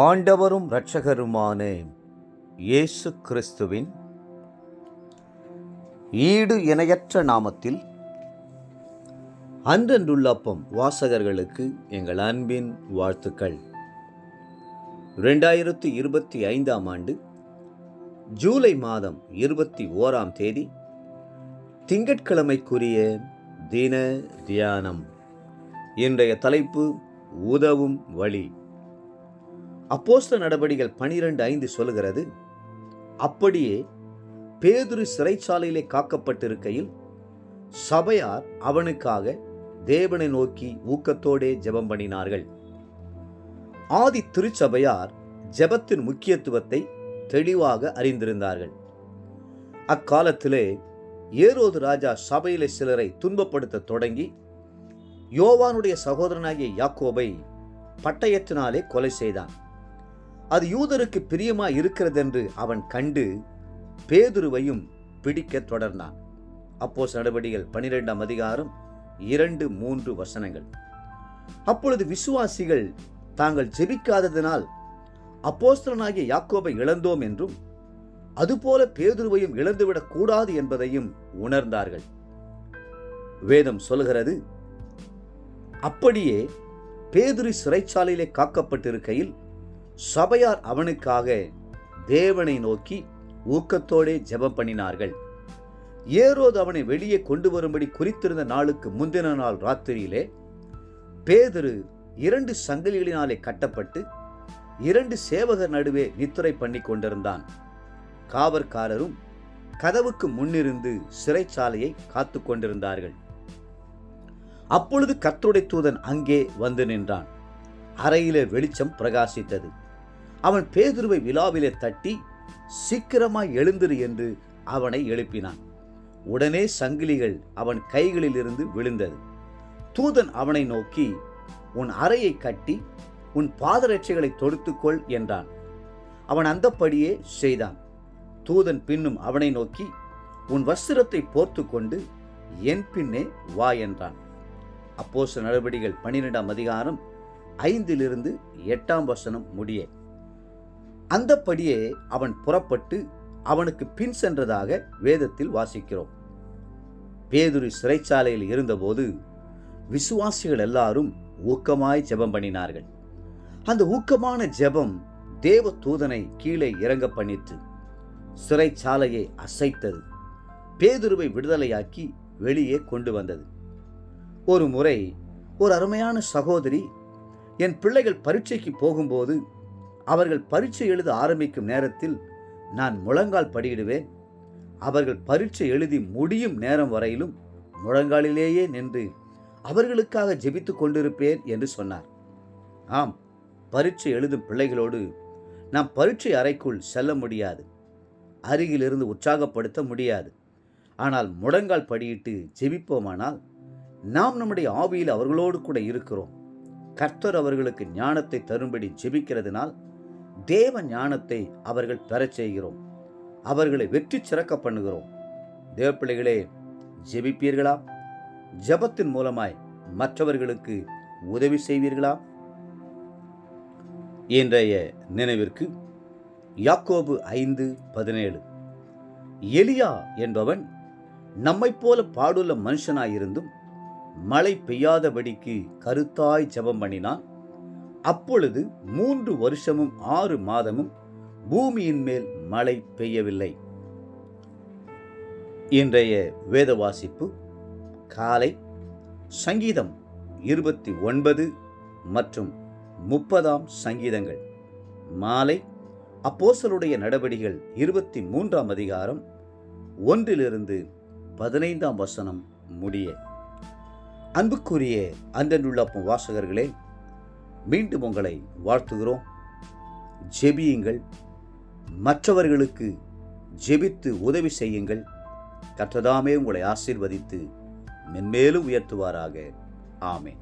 ஆண்டவரும் இரட்சகருமான இயேசு கிறிஸ்துவின் ஈடு இணையற்ற நாமத்தில் அன்றன்றுள்ளப்பம் வாசகர்களுக்கு எங்கள் அன்பின் வாழ்த்துக்கள். 2025 ஆண்டு ஜூலை மாதம் 21 தேதி திங்கட்கிழமைக்குரிய தின தியானம். இன்றைய தலைப்பு உதவும் வழி. அப்போஸ்தல நடபடிகள் 12:5 சொல்லுகிறது, அப்படியே பேதுரு சிறைச்சாலையிலே காக்கப்பட்டிருக்கையில் சபையார் அவனுக்காக தேவனை நோக்கி ஊக்கத்தோடே ஜெபம் பண்ணினார்கள். ஆதி திருச்சபையார் ஜெபத்தின் முக்கியத்துவத்தை தெளிவாக அறிந்திருந்தார்கள். அக்காலத்திலே ஏரோது ராஜா சபையிலே சிலரை துன்பப்படுத்த தொடங்கி யோவானுடைய சகோதரனாகிய யாக்கோபை பட்டயத்தினாலே கொலை செய்தான். அது யூதருக்கு பிரியமாய் இருக்கிறதென்று அவன் கண்டு பேதுருவையும் பிடிக்க தொடர்ந்தான். அப்போஸ்தல நடபடிகள் 12 அதிகாரம் 2-3 வசனங்கள். அப்பொழுது விசுவாசிகள் தாங்கள் ஜெபிக்காததினால் அப்போஸ்தலனாகிய யாக்கோபை இழந்தோம் என்றும் அதுபோல பேதுருவையும் இழந்துவிடக் கூடாது என்பதையும் உணர்ந்தார்கள். வேதம் சொல்கிறது, அப்படியே பேதுரு சிறைச்சாலையிலே காக்கப்பட்டிருக்கையில் சபையார் அவனுக்காக தேவனை நோக்கி ஊக்கத்தோடே ஜெபம் பண்ணினார்கள். ஏரோது அவனை வெளியே கொண்டு வரும்படி குறித்திருந்த நாளுக்கு முந்தின நாள் ராத்திரியிலே பேதுரு 2 சங்கிலிகளினாலே கட்டப்பட்டு 2 சேவகர் நடுவே நித்திரை பண்ணி கொண்டிருந்தான். காவற்காரரும் கதவுக்கு முன்னிருந்து சிறைச்சாலையை காத்து கொண்டிருந்தார்கள். அப்பொழுது கர்த்தருடைய தூதன் அங்கே வந்து நின்றான். அறையிலே வெளிச்சம் பிரகாசித்தது. அவன் பேதுருவை விலாவிலே தட்டி, சீக்கிரமாய் எழுந்திரு என்று அவனை எழுப்பினான். உடனே சங்கிலிகள் அவன் கைகளில் இருந்து விழுந்தது. தூதன் அவனை நோக்கி, உன் அறையை கட்டி உன் பாதரட்சைகளை தொடுத்துக்கொள் என்றான். அவன் அந்தப்படியே செய்தான். தூதன் பின்னும் அவனை நோக்கி, உன் வஸ்திரத்தை போர்த்து கொண்டு என் பின்னே வா என்றான். அப்போஸ்தல நடபடிகள் 12 அதிகாரம் 5-8 வசனம் முடிய. அந்தப்படியே அவன் புறப்பட்டு அவனுக்கு பின் சென்றதாக வேதத்தில் வாசிக்கிறோம். பேதுரு சிறைச்சாலையில் இருந்தபோது விசுவாசிகள் எல்லாரும் ஊக்கமாய் ஜெபம் பண்ணினார்கள். அந்த ஊக்கமான ஜெபம் தேவ தூதனை கீழே இறங்க பண்ணிற்று. சிறைச்சாலையை அசைத்தது. பேதுருவை விடுதலையாக்கி வெளியே கொண்டு வந்தது. ஒரு முறை ஒரு அருமையான சகோதரி, என் பிள்ளைகள் பரீட்சைக்கு போகும்போது அவர்கள் பரீட்சை எழுத ஆரம்பிக்கும் நேரத்தில் நான் முழங்கால் படியிடுவேன். அவர்கள் பரீட்சை எழுதி முடியும் நேரம் வரையிலும் முழங்காலிலேயே நின்று அவர்களுக்காக ஜெபித்து கொண்டிருப்பேன் என்று சொன்னார். ஆம், பரீட்சை எழுதும் பிள்ளைகளோடு நாம் பரீட்சை அறைக்குள் செல்ல முடியாது, அருகிலிருந்து உற்சாகப்படுத்த முடியாது. ஆனால் முழங்கால் படியிட்டு ஜெபிப்போமானால் நாம் நம்முடைய ஆவியில் அவர்களோடு கூட இருக்கிறோம். கர்த்தர் அவர்களுக்கு ஞானத்தை தரும்படி ஜெபிக்கிறதுனால் தேவ ஞானத்தை அவர்கள் பெறச் செய்கிறோம். அவர்களை வெற்றி சிறக்க பண்ணுகிறோம். தேவ பிள்ளைகளே, ஜெபிப்பீர்களா? ஜெபத்தின் மூலமாய் மற்றவர்களுக்கு உதவி செய்வீர்களா? இன்றைய நினைவிற்கு யாக்கோபு 5:17. எலியா என்பவன் நம்மைப் போல பாடுள்ள மனுஷனாயிருந்தும் மழை பெய்யாதபடிக்கு கருத்தாய் ஜெபம் பண்ணினான். அப்பொழுது 3 வருஷமும் 6 மாதமும் பூமியின் மேல் மழை பெய்யவில்லை. இன்றைய வேத வாசிப்பு காலை சங்கீதம் 29 மற்றும் 30 சங்கீதங்கள். மாலை அப்போஸ்தலருடைய நடபடிகள் 23 அதிகாரம் 1-15 வசனம் முடிய. அன்புக்குரிய அன்றன்றுள்ளப்பம் வாசகர்களே, மீண்டும் உங்களை வாழ்த்துகிறோம். ஜெபியுங்கள், மற்றவர்களுக்கு ஜெபித்து உதவி செய்யுங்கள். கர்த்தர் தாமே உங்களை ஆசீர்வதித்து மென்மேலும் உயர்த்துவாராக. ஆமென்.